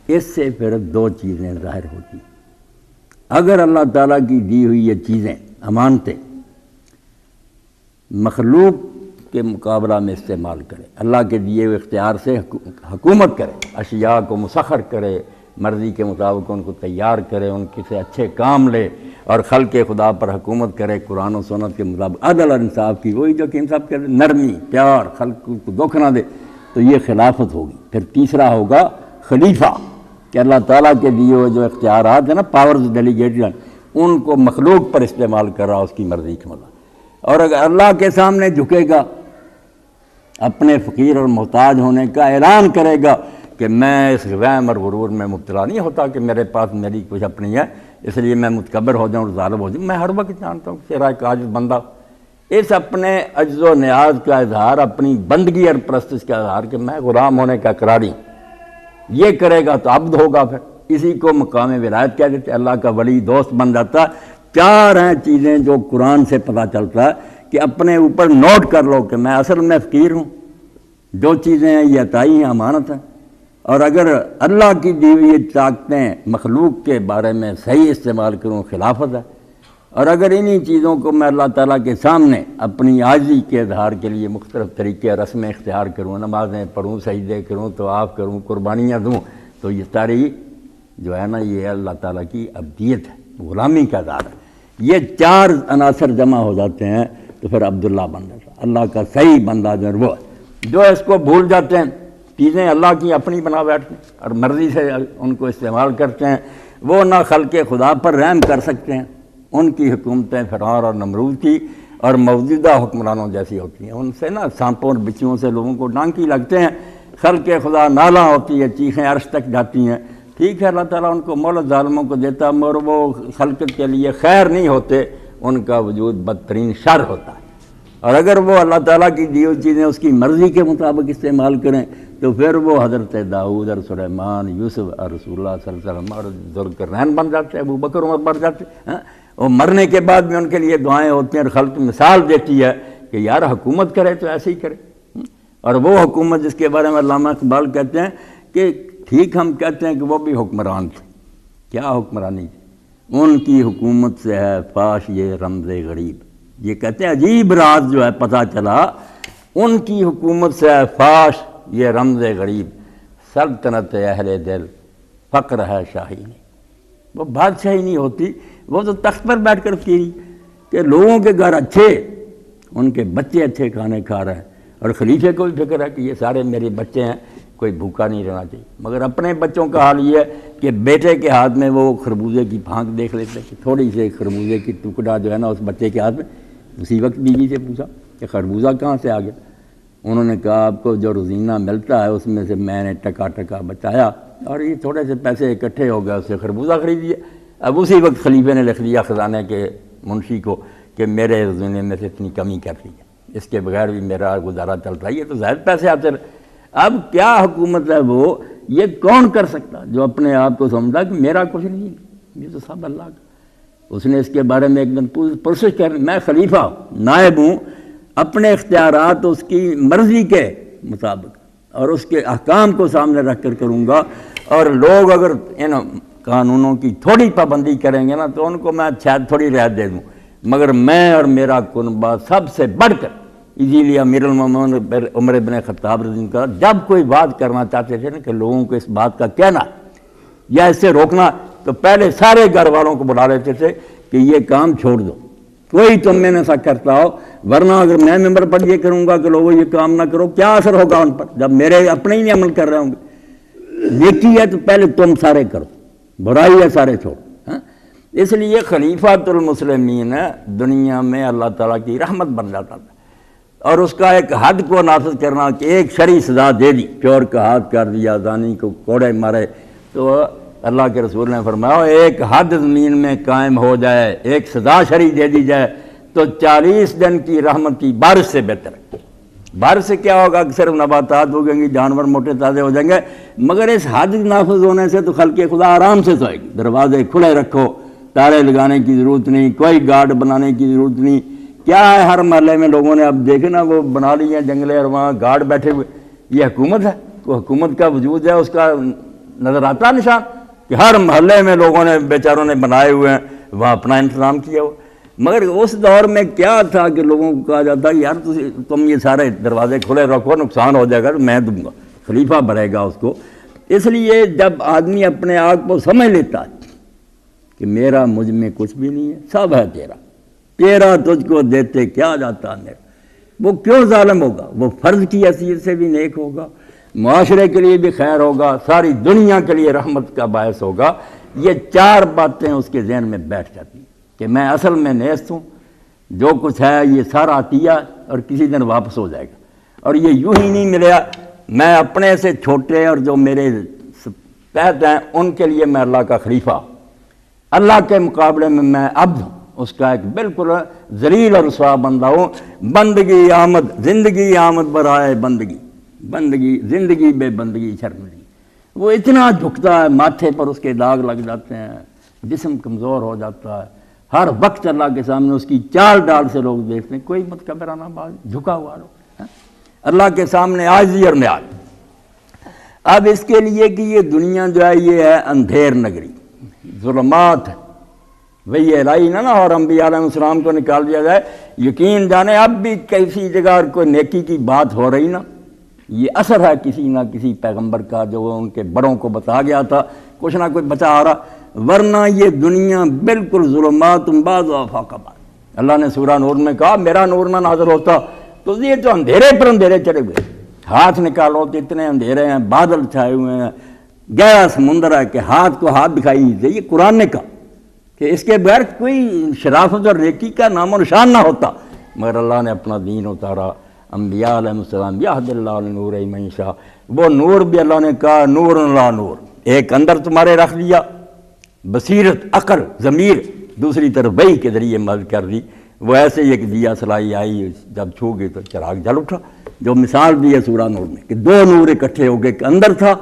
اس سے پھر دو چیزیں ظاہر ہوتی ہیں۔ اگر اللہ تعالیٰ کی دی ہوئی یہ چیزیں امانتیں مخلوق کے مقابلہ میں استعمال کرے، اللہ کے دیے ہوئے اختیار سے حکومت کرے، اشیاء کو مسخر کرے، مرضی کے مطابق ان کو تیار کرے، ان کے سے اچھے کام لے اور خلق خدا پر حکومت کرے قرآن و سنت کے مطابق، عدل اور انصاف کی، وہی جو کہ انصاف کرے، نرمی، پیار، خلق کو دکھ نہ دے، تو یہ خلافت ہوگی۔ پھر تیسرا ہوگا خلیفہ، کہ اللہ تعالیٰ کے دیے ہوئے جو اختیارات ہیں نا، پاورز ڈیلیگیٹڈ، ان کو مخلوق پر استعمال کر رہا اس کی مرضی کے مطابق۔ اور اگر اللہ کے سامنے جھکے گا، اپنے فقیر اور محتاج ہونے کا اعلان کرے گا کہ میں اس وہم اور غرور میں مبتلا نہیں ہوتا کہ میرے پاس میری کچھ اپنی ہے اس لیے میں متکبر ہو جاؤں اور ظالم ہو جاؤں، میں ہر وقت جانتا ہوں کہ تیرا ایک عاجز بندہ، اس اپنے عجز و نیاز کا اظہار، اپنی بندگی اور پرستش کا اظہار کہ میں غلام ہونے کا اقراری ہوں، یہ کرے گا تو عبد ہوگا، پھر اسی کو مقام ولایت کہہ دیتے، اللہ کا ولی دوست بن جاتا۔ چار ہیں چیزیں جو قرآن سے پتہ چلتا ہے کہ اپنے اوپر نوٹ کر لو کہ میں اصل میں فقیر ہوں، جو چیزیں ہیں یہ عطائی ہیں، امانت ہیں، اور اگر اللہ کی دی ہوئی طاقتیں مخلوق کے بارے میں صحیح استعمال کروں خلافت ہے، اور اگر انہی چیزوں کو میں اللہ تعالیٰ کے سامنے اپنی عاجزی کے اظہار کے لیے مختلف طریقے رسمیں اختیار کروں، نمازیں پڑھوں، سجدے کروں، طواف کروں، قربانیاں دوں، تو یہ ساری جو ہے نا یہ اللہ تعالیٰ کی عبدیت ہے، غلامی کا اظہار ہے۔ یہ چار عناصر جمع ہو جاتے ہیں تو پھر عبداللہ بن جاتا ہے، اللہ کا صحیح بندہ جو ہے وہ ہے۔ جو اس کو بھول جاتے ہیں، چیزیں اللہ کی اپنی بنا بیٹھتے ہیں اور مرضی سے ان کو استعمال کرتے ہیں، وہ نہ خلق خدا پر رحم کر سکتے ہیں، ان کی حکومتیں فرعون اور نمرود کی اور موجودہ حکمرانوں جیسی ہوتی ہیں، ان سے نا سانپوں اور بچھوؤں سے لوگوں کو ڈانکی لگتے ہیں، خلق خدا نالاں ہوتی ہے، چیخیں عرش تک جاتی ہیں۔ ٹھیک ہے، اللہ تعالیٰ ان کو مہلت ظالموں کو دیتا، مگر وہ خلقت کے لیے خیر نہیں ہوتے، ان کا وجود بدترین شر ہوتا ہے۔ اور اگر وہ اللہ تعالیٰ کی دی ہوئی چیزیں اس کی مرضی کے مطابق استعمال کریں تو پھر وہ حضرت داؤد اور سلیمان، یوسف اور رسول اللہ صلی اللہ علیہ وسلم اور ذوالقرنین بن جاتے ہیں، ابو بکر عمر بن جاتے ہیں۔ اور مرنے کے بعد بھی ان کے لیے دعائیں ہوتی ہیں، اور خلق مثال دیتی ہے کہ یار حکومت کرے تو ایسے ہی کرے۔ اور وہ حکومت جس کے بارے میں علامہ اقبال کہتے ہیں کہ ٹھیک ہم کہتے ہیں کہ وہ بھی حکمران تھے، کیا حکمرانی تھی، ان کی حکومت سے ہے فاش یہ رمز غریب۔ یہ کہتے ہیں عجیب راز جو ہے پتہ چلا، ان کی حکومت سے ہے فاش یہ رمز غریب، سلطنت اہل دل فقر ہے شاہی نہیں۔ وہ بادشاہی نہیں ہوتی، وہ تو تخت پر بیٹھ کر کی کہ لوگوں کے گھر اچھے، ان کے بچے اچھے کھانے کھا رہے ہیں، اور خلیفے کو بھی فکر ہے کہ یہ سارے میرے بچے ہیں، کوئی بھوکا نہیں رہنا چاہیے۔ مگر اپنے بچوں کا حال یہ ہے کہ بیٹے کے ہاتھ میں وہ خربوزے کی پھانک دیکھ لیتے کہ تھوڑی سی خربوزے کی ٹکڑا جو ہے نا اس بچے کے ہاتھ میں، اسی وقت بیوی سے پوچھا کہ خربوزہ کہاں سے آ گیا؟ انہوں نے کہا آپ کو جو روزینہ ملتا ہے اس میں سے میں نے ٹکا ٹکا بچایا اور یہ تھوڑے سے پیسے اکٹھے ہو گئے، اس سے خربوزہ خرید لیا۔ اب اسی وقت خلیفے نے لکھ دیا خزانے کے منشی کو کہ میرے روزینے میں سے اتنی کمی کر لی ہے، اس کے بغیر بھی میرا گزارا چلتا ہے، یہ تو زائد پیسے آتے رہے۔ اب کیا حکومت ہے وہ، یہ کون کر سکتا جو اپنے آپ کو سمجھتا کہ میرا کچھ نہیں ہے، یہ تو سب اللہ کا۔ اس نے اس کے بارے میں ایک دن پرسش کر، میں خلیفہ ہوں، نائب ہوں، اپنے اختیارات اس کی مرضی کے مطابق اور اس کے احکام کو سامنے رکھ کر کروں گا، اور لوگ اگر ان قانونوں کی تھوڑی پابندی کریں گے نا تو ان کو میں شاید تھوڑی رعایت دے دوں، مگر میں اور میرا کنبہ سب سے بڑھ کر۔ اسی لیے امیر المومنین عمر بن خطاب رضی اللہ عنہ جب کوئی بات کرنا چاہتے تھے نا کہ لوگوں کو اس بات کا کہنا یا اس سے روکنا، تو پہلے سارے گھر والوں کو بلا لیتے تھے کہ یہ کام چھوڑ دو، کوئی تم میں نے سا کرتا ہو، ورنہ اگر میں ممبر پر یہ کروں گا کہ لوگوں یہ کام نہ کرو، کیا اثر ہوگا ان پر جب میرے اپنے ہی نہیں عمل کر رہے ہوں گے؟ نیکی ہے تو پہلے تم سارے کرو، برائی ہے سارے چھوڑو۔ اس لیے خلیفۃ المسلمین دنیا میں اللہ تعالیٰ کی رحمت بن جاتا تھا، اور اس کا ایک حد کو نافذ کرنا کہ ایک شرعی سزا دے دی، چور کا ہاتھ کر دیا، زانی کو کوڑے مارے، تو اللہ کے رسول نے فرمایا ایک حد زمین میں قائم ہو جائے، ایک سزا شرعی دے دی جائے تو 40 دن کی رحمت کی بارش سے بہتر ہے۔ بارش سے کیا ہوگا کہ صرف نباتات اگیں گی، جانور موٹے تازے ہو جائیں گے، مگر اس حد نافذ ہونے سے تو خلق خدا آرام سے سوئے گی۔ دروازے کھلے رکھو، تالے لگانے کی ضرورت نہیں، کوئی گارڈ بنانے کی ضرورت نہیں۔ کیا ہے ہر محلے میں لوگوں نے اب دیکھے نا وہ بنا لی ہیں جنگلے اور وہاں گارڈ بیٹھے ہوئے، یہ حکومت ہے؟ وہ حکومت کا وجود ہے، اس کا نظر آتا نشان کہ ہر محلے میں لوگوں نے بیچاروں نے بنائے ہوئے ہیں، وہاں اپنا انتظام کیا ہوا. مگر اس دور میں کیا تھا کہ لوگوں کو کہا جاتا یار تم یہ سارے دروازے کھلے رکھو، نقصان ہو جائے گا تو میں دوں گا، خلیفہ بھرے گا اس کو. اس لیے جب آدمی اپنے آپ کو سمجھ لیتا ہے کہ میرا مجھ میں کچھ بھی نہیں ہے، سب ہے تیرا تجھ کو دیتے کیا جاتا میرا، وہ کیوں ظالم ہوگا؟ وہ فرض کی حیثیت سے بھی نیک ہوگا، معاشرے کے لیے بھی خیر ہوگا، ساری دنیا کے لیے رحمت کا باعث ہوگا. یہ چار باتیں اس کے ذہن میں بیٹھ جاتی ہیں کہ میں اصل میں نیست ہوں، جو کچھ ہے یہ سارا عطیہ اور کسی دن واپس ہو جائے گا، اور یہ یوں ہی نہیں ملے گا. میں اپنے سے چھوٹے اور جو میرے تحت ہیں ان کے لیے میں اللہ کا خلیفہ، اللہ کے مقابلے میں میں عبد ہوں، اس کا ایک بالکل ذلیل اور رسوا بندہ ہوں. بندگی آمد زندگی آمد برائے بندگی، بندگی زندگی بے بندگی شرمندگی. وہ اتنا جھکتا ہے، ماتھے پر اس کے داغ لگ جاتے ہیں، جسم کمزور ہو جاتا ہے، ہر وقت اللہ کے سامنے اس کی چال ڈال سے لوگ دیکھتے ہیں، کوئی متکبرانہ باز جھکا ہوا لوگ اللہ کے سامنے عاجزی اور نیاز. اب اس کے لیے کہ یہ دنیا جو ہے یہ ہے اندھیر نگری، ظلمات ہے، وہی الہی نہ اور انبیاء علیہ السلام کو نکال دیا جائے. یقین جانے اب بھی کسی جگہ کوئی نیکی کی بات ہو رہی نا، یہ اثر ہے کسی نہ کسی پیغمبر کا جو ان کے بڑوں کو بتا گیا تھا، کچھ نہ کچھ بچا آ رہا. ورنہ یہ دنیا بالکل ظلمات بعض فوق بعض. اللہ نے سورہ نور میں کہا میرا نور نہ نازل ہوتا تو یہ تو اندھیرے پر اندھیرے چڑھے ہوئے، ہاتھ نکالو تو اتنے اندھیرے ہیں، بادل چھائے ہوئے ہیں، گہرا سمندر ہے کہ ہاتھ کو ہاتھ دکھائی نہیں دے. یہ قرآن نے کہا کہ اس کے بغیر کوئی شرافت اور نیکی کا نام و نشان نہ ہوتا. مگر اللہ نے اپنا دین اتارا. انبیاء علیہ السلام یہد اللہ نور من یشاء، وہ نور بھی اللہ نے کہا نور لا نور، ایک اندر تمہارے رکھ دیا بصیرت عقل ضمیر، دوسری طرف وحی کے ذریعے مدد کر دی. وہ ایسے ایک دیا سلائی آئی، جب چھو گئی تو چراغ جل اٹھا. جو مثال دی ہے سورہ نور میں کہ دو نور اکٹھے ہو گئے، ایک اندر تھا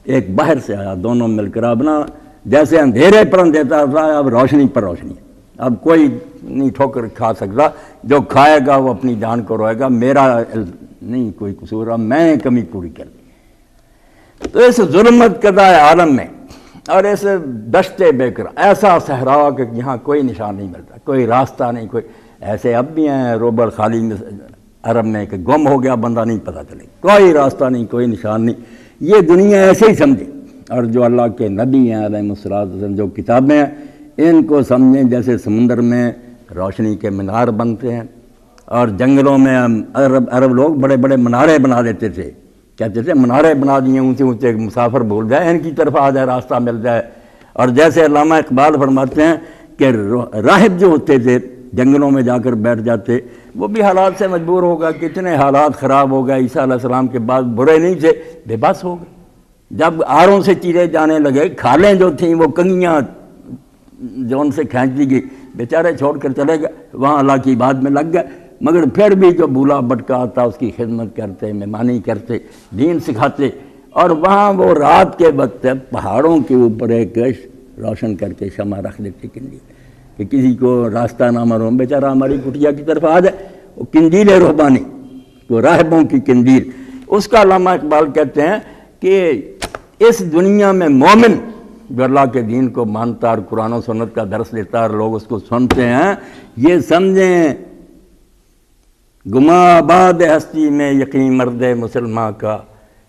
ایک باہر سے آیا، دونوں مل کر اپنا جیسے اندھیرے پر اندھیرا تھا اب روشنی پر روشنی. اب کوئی نہیں ٹھوکر کھا سکتا، جو کھائے گا وہ اپنی جان کو روئے گا، میرا نہیں کوئی قصور، میں نے کمی پوری کر دی. تو اس ظلمت کدہ عالم میں اور اس دشت بکر ایسا صحرا کہ یہاں کوئی نشان نہیں ملتا، کوئی راستہ نہیں، کوئی ایسے اب بھی ہیں روبر خالی عرب میں کہ گم ہو گیا بندہ نہیں پتہ چلے، کوئی راستہ نہیں، کوئی نشان نہیں. یہ دنیا ایسے ہی سمجھے. اور جو اللہ کے نبی ہیں علیہ السلام، جو کتابیں ہیں ان کو سمجھیں جیسے سمندر میں روشنی کے مینار بنتے ہیں، اور جنگلوں میں عرب لوگ بڑے بڑے منارے بنا دیتے تھے، کہتے تھے منارے بنا دیے اونچے اونچے، مسافر بھول جائے ان کی طرف آ جائے راستہ مل جائے. اور جیسے علامہ اقبال فرماتے ہیں کہ راہب جو ہوتے تھے جنگلوں میں جا کر بیٹھ جاتے، وہ بھی حالات سے مجبور ہوگا، کتنے حالات خراب ہو گئے. عیسیٰ علیہ السلام کے بعد برے نہیں تھے، بے بس ہو گئے. جب آروں سے چیرے جانے لگے، کھالیں جو تھیں وہ کنگیاں جو ان سے کھینچ دی گئی، بیچارے چھوڑ کر چلے گئے، وہاں اللہ کی بات میں لگ گئے. مگر پھر بھی جو بھولا بھٹکا آتا اس کی خدمت کرتے، مہمانی کرتے، دین سکھاتے. اور وہاں وہ رات کے وقت پہاڑوں کے اوپر ایک روشن کر کے شمع رکھ دیتے کندیل، کہ کسی کو راستہ نہ معلوم بیچارہ ہماری کٹیا کی طرف آ جائے. وہ کندیل رہبانی، وہ راہبوں کی کندیل. اس کا علامہ اقبال کہتے ہیں کہ اس دنیا میں مومن جو اللہ کے دین کو مانتا اور قرآن و سنت کا درس لیتا اور لوگ اس کو سنتے ہیں، یہ سمجھیں گما آباد ہستی میں یقین مرد مسلماں کا،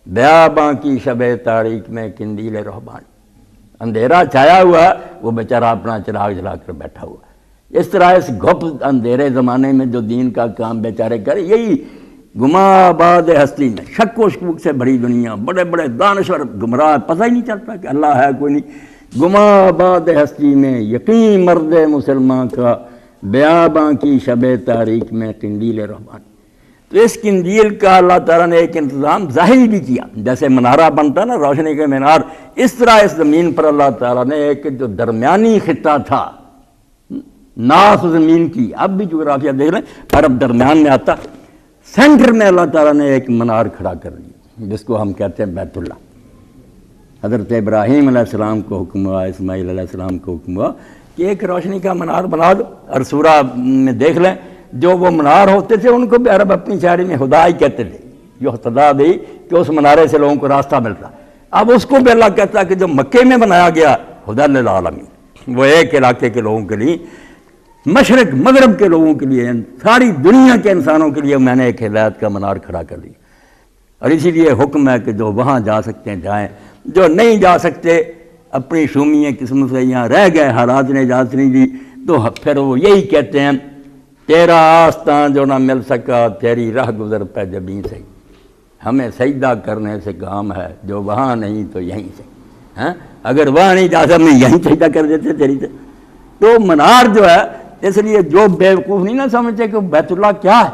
بیاباں کی شب تاریک میں کندیل رہبان. اندھیرا چھایا ہوا، وہ بیچارہ اپنا چراغ جلا کر بیٹھا ہوا. اس طرح اس گھپ اندھیرے زمانے میں جو دین کا کام بیچارے کرے، یہی گما آباد ہستی میں شک و شکوک سے بھری دنیا، بڑے بڑے دانشور گمراہ، پتہ ہی نہیں چلتا کہ اللہ ہے کوئی نہیں. گما آباد ہستی میں یقین مرد مسلمان کا، بیاباں کی شب تاریک میں کندیل رہبان. تو اس کندیل کا اللہ تعالیٰ نے ایک انتظام ظاہری بھی کیا، جیسے منارہ بنتا نا روشنی کے مینار، اس طرح اس زمین پر اللہ تعالیٰ نے ایک جو درمیانی خطہ تھا ناف زمین کی، اب بھی جغرافیہ دیکھ رہے ہیں عرب درمیان میں آتا، سینٹر میں اللہ تعالیٰ نے ایک منار کھڑا کر دیا جس کو ہم کہتے ہیں بیت اللہ. حضرت ابراہیم علیہ السلام کو حکم ہوا، اسماعیل علیہ السلام کو حکم ہوا کہ ایک روشنی کا منار بنا دو. اور سورہ میں دیکھ لیں جو وہ منار ہوتے تھے ان کو بھی عرب اپنی شاعری میں خدا ہی کہتے تھے، جو خدا بھی کہ اس منارے سے لوگوں کو راستہ ملتا. اب اس کو بھی اللہ کہتا ہے کہ جو مکے میں بنایا گیا ہدی للعالمین، وہ ایک علاقے کے لوگوں کے لیے، مشرق مغرب کے لوگوں کے لیے، ساری دنیا کے انسانوں کے لیے میں نے ایک ہدایت کا منار کھڑا کر دیا۔ اور اسی لیے حکم ہے کہ جو وہاں جا سکتے ہیں جائیں، جو نہیں جا سکتے اپنی شومی قسم سے یہاں رہ گئے، حالات نے اجازت نہیں دی، تو پھر وہ یہی کہتے ہیں تیرا آستان جو نہ مل سکا، تیری راہ گزر پہ جبیں سے، ہمیں سجدہ کرنے سے کام ہے، جو وہاں نہیں تو یہیں سے، ہاں اگر وہاں نہیں جا سکتے ہم یہیں سجدہ کر دیتے تیری سے۔ تو منار جو ہے، اس لیے جو بیوقوف نہیں نہ سمجھتے کہ بیت اللہ کیا ہے،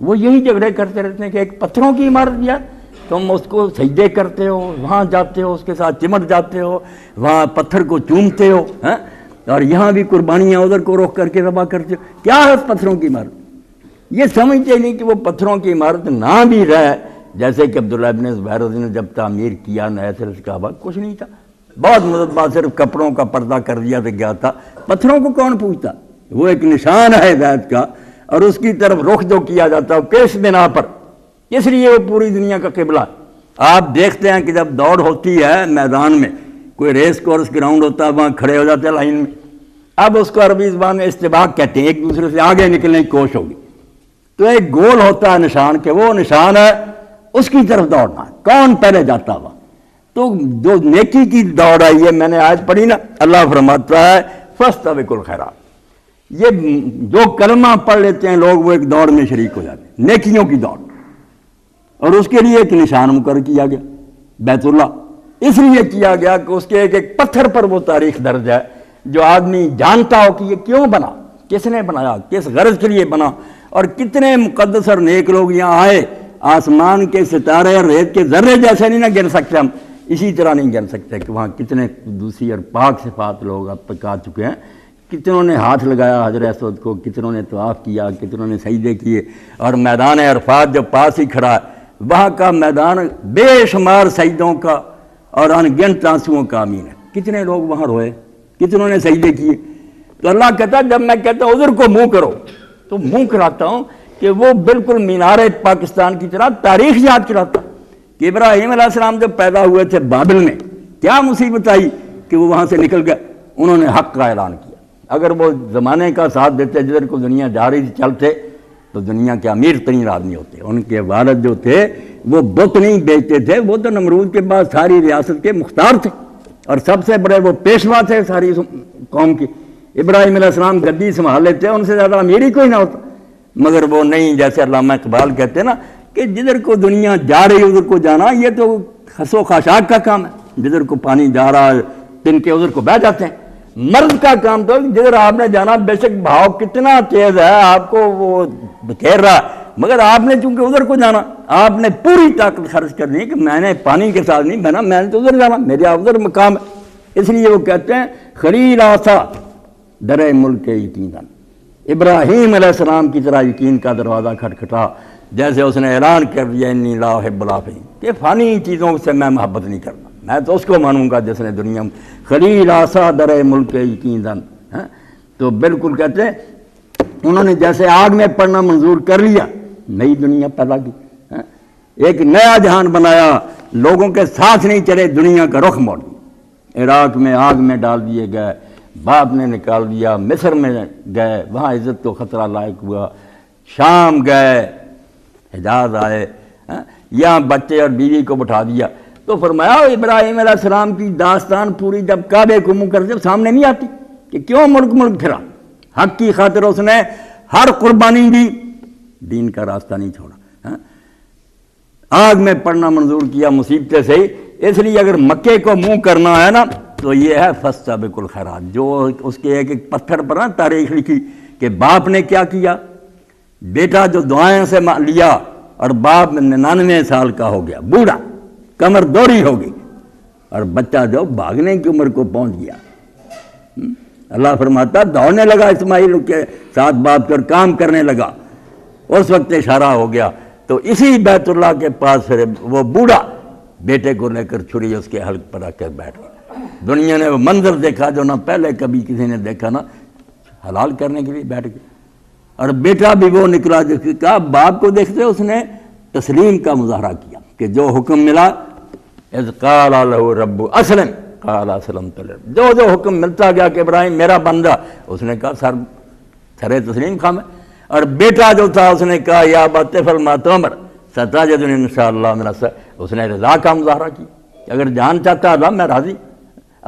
وہ یہی جھگڑے کرتے رہتے ہیں کہ ایک پتھروں کی عمارت دیا، تم اس کو سجدے کرتے ہو، وہاں جاتے ہو، اس کے ساتھ چمٹ جاتے ہو، وہاں پتھر کو چومتے ہو، ہاں اور یہاں بھی قربانیاں ادھر کو رخ کر کے ذبح کرتے ہو، کیا ہے اس پتھروں کی عمارت؟ یہ سمجھتے نہیں کہ وہ پتھروں کی عمارت نہ بھی رہے، جیسے کہ عبداللہ ابن زبیر رضی اللہ عنہ نے جب تعمیر کیا نئے سرے سے کعبہ، کچھ نہیں تھا، بہت مدت بعد صرف کپڑوں کا پردہ کر دیا تو گیا تھا، پتھروں کو کون پوچھتا؟ وہ ایک نشان ہے ہدایت کا، اور اس کی طرف رخ جو کیا جاتا ہے کس بنا پر، اس لیے وہ پوری دنیا کا قبلہ۔ آپ دیکھتے ہیں کہ جب دوڑ ہوتی ہے میدان میں، کوئی ریس کورس گراؤنڈ ہوتا ہے، وہاں کھڑے ہو جاتے ہیں لائن میں، اب اس کو عربی زبان میں استباق کہتے ہیں، ایک دوسرے سے آگے نکلنے کی کوشش ہوگی، تو ایک گول ہوتا ہے نشان، کہ وہ نشان ہے اس کی طرف دوڑنا ہے، کون پہلے جاتا ہوا۔ تو جو نیکی کی دوڑ ہے، یہ میں نے آج پڑھی نا، اللہ فرماتا ہے فاستبقوا الخیرات، یہ جو کلمہ پڑھ لیتے ہیں لوگ وہ ایک دوڑ میں شریک ہو جاتے ہیں، نیکیوں کی دوڑ، اور اس کے لیے ایک نشان مقرر کیا گیا بیت اللہ، اس لیے کیا گیا کہ اس کے ایک ایک پتھر پر وہ تاریخ درج ہے، جو آدمی جانتا ہو کہ یہ کیوں بنا، کس نے بنایا، کس غرض کے لیے بنا، اور کتنے مقدس اور نیک لوگ یہاں آئے، آسمان کے ستارے اور ریت کے ذرے جیسے نہیں نہ گن سکتے ہم، اسی طرح نہیں گن سکتے کہ وہاں کتنے قدوسی اور پاک صفات لوگ اب تک آ چکے ہیں، کتنوں نے ہاتھ لگایا حجر اسود کو، کتنوں نے طواف کیا، کتنوں نے سجدے کیے، اور میدان عرفات جو پاس ہی کھڑا ہے، وہاں کا میدان بے شمار سجدوں کا اور انگنت آنسوؤں کا امین ہے، کتنے لوگ وہاں روئے، کتنوں نے سجدے کیے۔ تو اللہ کہتا ہے جب میں کہتا ہوں ادھر کو منہ کرو، تو منہ کراتا ہوں کہ وہ بالکل مینار پاکستان کی طرح تاریخ یاد کراتا کہ ابراہیم علیہ السلام جب پیدا ہوئے تھے بابل میں، کیا مصیبت آئی کہ وہ وہاں سے نکل گئے، انہوں نے حق کا اعلان کیا۔ اگر وہ زمانے کا ساتھ دیتے جدھر کو دنیا جا رہی تھی چلتے، تو دنیا کے امیر ترین آدمی ہوتے۔ ان کے والد جو تھے وہ بت نہیں بیچتے تھے، وہ تو نمرود کے بعد ساری ریاست کے مختار تھے، اور سب سے بڑے وہ پیشوا تھے ساری قوم کی۔ ابراہیم علیہ السلام گدی سنبھال لیتے، ان سے زیادہ امیر ہی کوئی نہ ہوتا، مگر وہ نہیں، جیسے علامہ اقبال کہتے ہیں نا کہ جدھر کو دنیا جا رہی ادھر کو جانا، یہ تو خس و خاشاک کا کام ہے، جدھر کو پانی جا رہا ہے تن کے ادھر کو بہ جاتے ہیں۔ مرد کا کام تو جدھر آپ نے جانا، بے شک بہاؤ کتنا تیز ہے، آپ کو وہ بکھیر رہا ہے، مگر آپ نے چونکہ ادھر کو جانا، آپ نے پوری طاقت خرچ کرنی ہے کہ میں نے پانی کے ساتھ نہیں بہنا، میں نے تو ادھر جانا، میرا ادھر مقام ہے۔ اس لیے وہ کہتے ہیں خلیل آسا در ملک یقیناً، ابراہیم علیہ السلام کی طرح یقین کا دروازہ کھٹکھٹا، جیسے اس نے اعلان کر دیا انی لا احب الافلین، کہ فانی چیزوں سے میں محبت نہیں کرتا، میں تو اس کو مانوں گا جس نے دنیا میں خلیل آسا در ملک یقیناً۔ تو بالکل کہتے ہیں انہوں نے جیسے آگ میں پڑنا منظور کر لیا، نئی دنیا پیدا کی، ایک نیا جہان بنایا، لوگوں کے ساتھ نہیں چلے، دنیا کا رخ موڑ دیا، عراق میں آگ میں ڈال دیے گئے، باپ نے نکال دیا، مصر میں گئے، وہاں عزت کو خطرہ لائق ہوا، شام گئے، حجاز آئے، یہاں بچے اور بیوی کو بٹھا دیا۔ تو فرمایا ابراہیم علیہ السلام کی داستان پوری جب کعبے کو منہ کرتے سامنے نہیں آتی کہ کیوں ملک ملک پھرا، حق کی خاطر اس نے ہر قربانی دی، دین کا راستہ نہیں چھوڑا، آگ میں پڑنا منظور کیا مصیبتیں سے ہی۔ اس لیے اگر مکے کو منہ کرنا ہے نا تو یہ ہے فاستبقوا الخیرات، جو اس کے ایک ایک پتھر پر نا تاریخ لکھی کہ باپ نے کیا کیا، بیٹا جو دعائیں سے لیا اور باپ 99 سال کا ہو گیا، بوڑھا، کمر دوڑی ہوگی، اور بچہ جو بھاگنے کی عمر کو پہنچ گیا۔ اللہ فرماتا دوڑنے لگا اسماعیل کے ساتھ باپ کر کام کرنے لگا، اس وقت اشارہ ہو گیا۔ تو اسی بیت اللہ کے پاس پھر وہ بوڑھا بیٹے کو لے کر چھری اس کے حلق پر آ کر بیٹھ گیا۔ دنیا نے وہ منظر دیکھا جو نہ پہلے کبھی کسی نے دیکھا، نہ حلال کرنے کے لیے بیٹھ گیا، اور بیٹا بھی وہ نکلا جس کا باپ کو دیکھتے اس نے تسلیم کا مظاہرہ کیا کہ جو حکم ملا اذ قال له رب اسلم قال اسلمت لرب، جو حکم ملتا گیا کہ ابراہیم میرا بندہ، اس نے کہا سر تسلیم خام ہے. اور بیٹا جو تھا اس نے کہا یا ابت افعل ما تؤمر ستجدنی انشاءاللہ من الصابرین، اس نے رضا کا مظاہرہ کیا کہ اگر جان چاہتا اللہ میں راضی،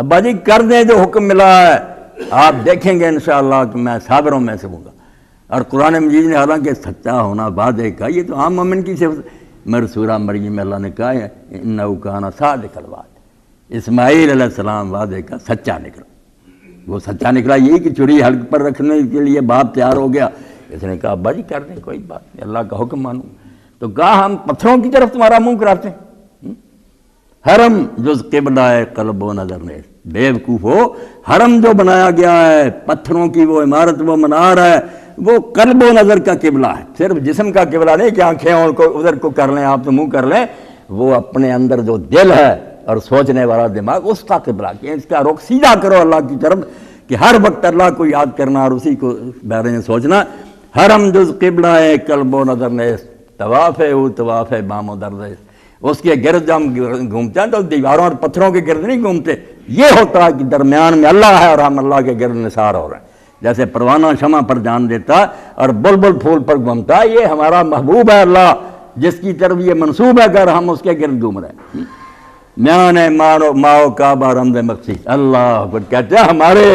ابا جی کر دیں جو حکم ملا ہے، آپ دیکھیں گے انشاءاللہ کہ میں صابروں میں سے ہوں گا. اور قرآن مجید نے حالانکہ سچا ہونا وعدے کا، یہ تو عام مومن کی صفت، مگر سورہ مریم میں اللہ نے کہا ہے انہ کان صادق الوعد، اسماعیل علیہ السلام وعدے کا سچا نکلا. وہ سچا نکلا یہی کہ چوری حلق پر رکھنے کے لیے باپ تیار ہو گیا. اس نے کہا ابا جی کر دیں کوئی بات نہیں، اللہ کا حکم مانوں. تو کہا ہم پتھروں کی طرف تمہارا منہ کراتے ہیں. حرم جز قبلہ قلب و نظر نے، بے وقوف ہو، حرم جو بنایا گیا ہے پتھروں کی وہ عمارت وہ منار ہے، وہ قلب و نظر کا قبلہ ہے، صرف جسم کا قبلہ نہیں کہ آنکھیں اور کو ادھر کو کر لیں آپ تو منہ کر لیں، وہ اپنے اندر جو دل ہے اور سوچنے والا دماغ اس کا قبلہ، کہ اس کا رخ سیدھا کرو اللہ کی طرف، کہ ہر وقت اللہ کو یاد کرنا اور اسی کو بارے میں سوچنا. حرم جز قبلہ ہے قلب و نظر نے، طواف ہے وہ طواف ہے بام و درد ہے. اس کے گرد جب ہم گھومتے ہیں تو دیواروں اور پتھروں کے گرد نہیں گھومتے، یہ ہوتا ہے کہ درمیان میں اللہ ہے اور ہم اللہ کے گرد نثار ہو رہے ہیں. جیسے پروانہ شمع پر جان دیتا اور بلبل پھول پر گھومتا، یہ ہمارا محبوب ہے اللہ جس کی طرف یہ منسوب ہے اگر ہم اس کے گرد گھوم رہے ہیں. میان مارو ماؤ کعبہ رمز مقصد، اللہ کہتے ہیں ہمارے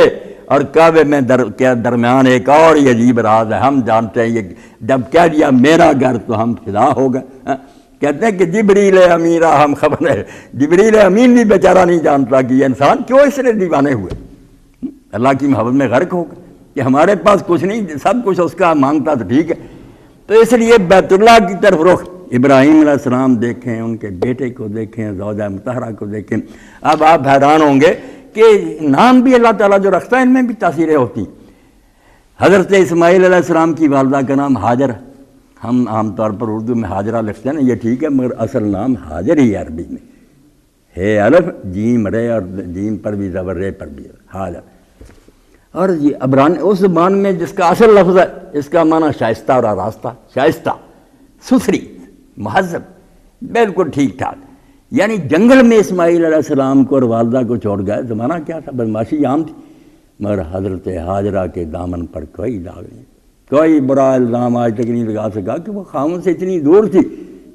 اور کعبے میں درمیان ایک اور یہ عجیب راز ہے. ہم جانتے ہیں یہ جب کہہ دیا میرا گھر تو ہم فدا ہو گئے. کہتے ہیں کہ جبریل امین ہم خبر ہے، جبریل امین بھی بیچارہ نہیں جانتا کہ یہ انسان کیوں اس نے دیوانے ہوئے، اللہ کی محبت میں غرق ہو گئے کہ ہمارے پاس کچھ نہیں، سب کچھ اس کا مانگتا تو ٹھیک ہے. تو اس لیے بیت اللہ کی طرف رخ. ابراہیم علیہ السلام دیکھیں، ان کے بیٹے کو دیکھیں، زوجہ مطہرہ کو دیکھیں. اب آپ حیران ہوں گے کہ نام بھی اللہ تعالیٰ جو رکھتا ہے ان میں بھی تاثیریں ہوتی. حضرت اسماعیل علیہ السلام کی والدہ کا نام ہاجر، ہم عام طور پر اردو میں حاجرہ لکھتے ہیں نا، یہ ٹھیک ہے مگر اصل نام ہاجر ہی ہے عربی میں. ہے الف جیم رے، اور جیم پر بھی زبر رے پر بھی حاجر. اور یہ عبرانی اس زبان میں جس کا اصل لفظ ہے اس کا معنی شائستہ اور آراستہ، شائستہ، ستھری، مہذب، بالکل ٹھیک ٹھاک. یعنی جنگل میں اسماعیل علیہ السلام کو اور والدہ کو چھوڑ گئے، زمانہ کیا تھا، بدماشی عام تھی، مگر حضرت ہاجرہ کے دامن پر کوئی داغ نہیں، کوئی برا الزام آج تک نہیں لگا سکا کہ وہ خاوند سے اتنی دور تھی.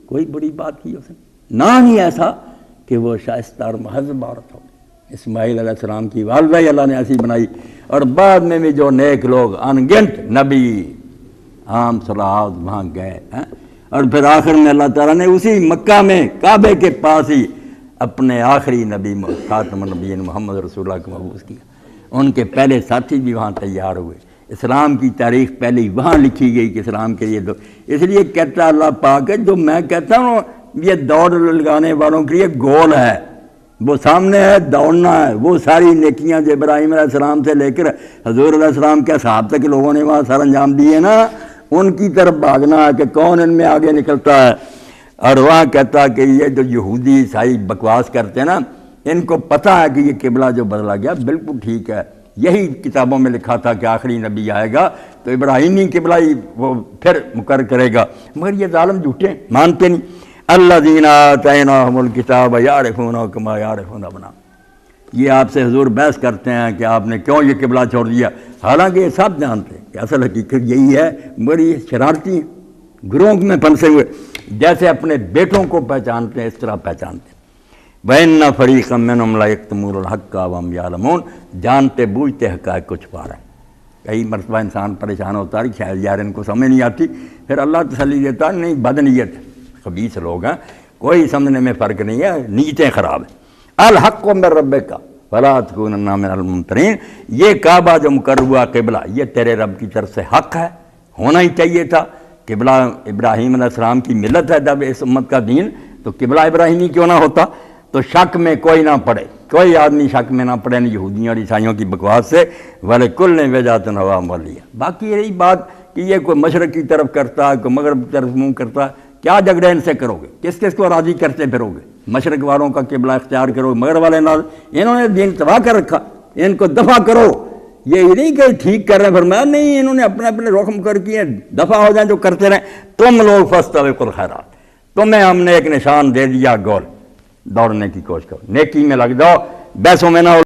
کوئی بڑی بات کی اس نے، نام ہی ایسا کہ وہ شائستہ اور مہذب عورت ہو. اسماعیل علیہ السلام کی والدہ ہی اللہ نے ایسی بنائی. اور بعد میں بھی جو نیک لوگ انگنت نبی عام صلاحات وہاں گئے ہیں. اور پھر آخر میں اللہ تعالیٰ نے اسی مکہ میں کعبے کے پاس ہی اپنے آخری نبی خاتم النبیین محمد رسول اللہ کو مبعوث کیا. ان کے پہلے ساتھی بھی وہاں تیار ہوئے. اسلام کی تاریخ پہلے ہی وہاں لکھی گئی کہ اسلام کے لیے دو. اس لیے کہتا اللہ پاک ہے جو میں کہتا ہوں یہ دوڑ لگانے والوں کے لیے گول ہے، وہ سامنے ہے، دوڑنا ہے. وہ ساری نیکیاں جو ابراہیم علیہ السلام سے لے کر حضور علیہ السلام کے صحابہ تک لوگوں نے وہاں سر انجام دیے نا، ان کی طرف بھاگنا ہے کہ کون ان میں آگے نکلتا ہے. اور وہاں کہتا کہ یہ جو یہودی عیسائی بکواس کرتے ہیں نا، ان کو پتہ ہے کہ یہ قبلہ جو بدلا گیا بالکل ٹھیک ہے، یہی کتابوں میں لکھا تھا کہ آخری نبی آئے گا تو ابراہیمی قبلہ ہی وہ پھر مقرر کرے گا. مگر یہ ظالم جھوٹے مانتے نہیں. الذین آتیناہم الکتاب یعرفونہ کما یعرفون ابناءہم. یہ آپ سے حضور بحث کرتے ہیں کہ آپ نے کیوں یہ قبلہ چھوڑ دیا، حالانکہ یہ سب جانتے ہیں کہ اصل حقیقت یہی ہے. بڑی شرارتی ہیں، گروہ میں پھنسے ہوئے، جیسے اپنے بیٹوں کو پہچانتے ہیں اس طرح پہچانتے ہیں. وَإِنَّ فَرِيقًا مِّنْهُمْ لَيَكْتُمُونَ الْحَقَّ وَهُمْ يَعْلَمُونَ. جانتے بوجھتے حقائق کو چھپا رہے ہیں. کئی مرتبہ انسان پریشان ہوتا ہے شاید یار ان کو سمجھ نہیں آتی، پھر اللہ تسلی دیتا نہیں، بد نیت خبیث لوگ ہیں، کوئی سمجھنے میں فرق نہیں ہے، نیتیں خراب ہیں. الحق من ربک فلا تکونن من الممترین. یہ کعبہ جو مقرر ہوا قبلہ یہ تیرے رب کی طرف سے حق ہے، ہونا ہی چاہیے تھا. قبلہ ابراہیم علیہ السلام کی ملت ہے، جب اس امت کا دین تو قبلہ ابراہیمی کیوں نہ ہوتا. تو شک میں کوئی نہ پڑے، کوئی آدمی شک میں نہ پڑے یہودیوں اور عیسائیوں کی بکواس سے. وَلِكُلٍّ وِجْهَةٌ هُوَ مُوَلِّيهَا. باقی رہی بات کہ یہ کوئی مشرق کی طرف کرتا ہے، کوئی مغرب کی طرف منہ کرتا ہے، کیا جھگڑے ان سے کرو گے، کس کس کو راضی کرتے پھرو گے. مشرق والوں کا قبلہ اختیار کرو، مغرب والے نہ، انہوں نے دین تباہ کر رکھا، ان کو دفع کرو. یہ نہیں کہ ٹھیک کر رہے ہیں، فرمایا نہیں، انہوں نے اپنے اپنے رقم کر کیے، دفع ہو جائیں جو کرتے رہیں. تم لوگ فاستبقوا الخیرات، تمہیں ہم نے ایک نشان دے دیا گول. دوڑنے کی کوشش کرو، نیکی میں لگ جاؤ، بیسوں میں نہ ہو۔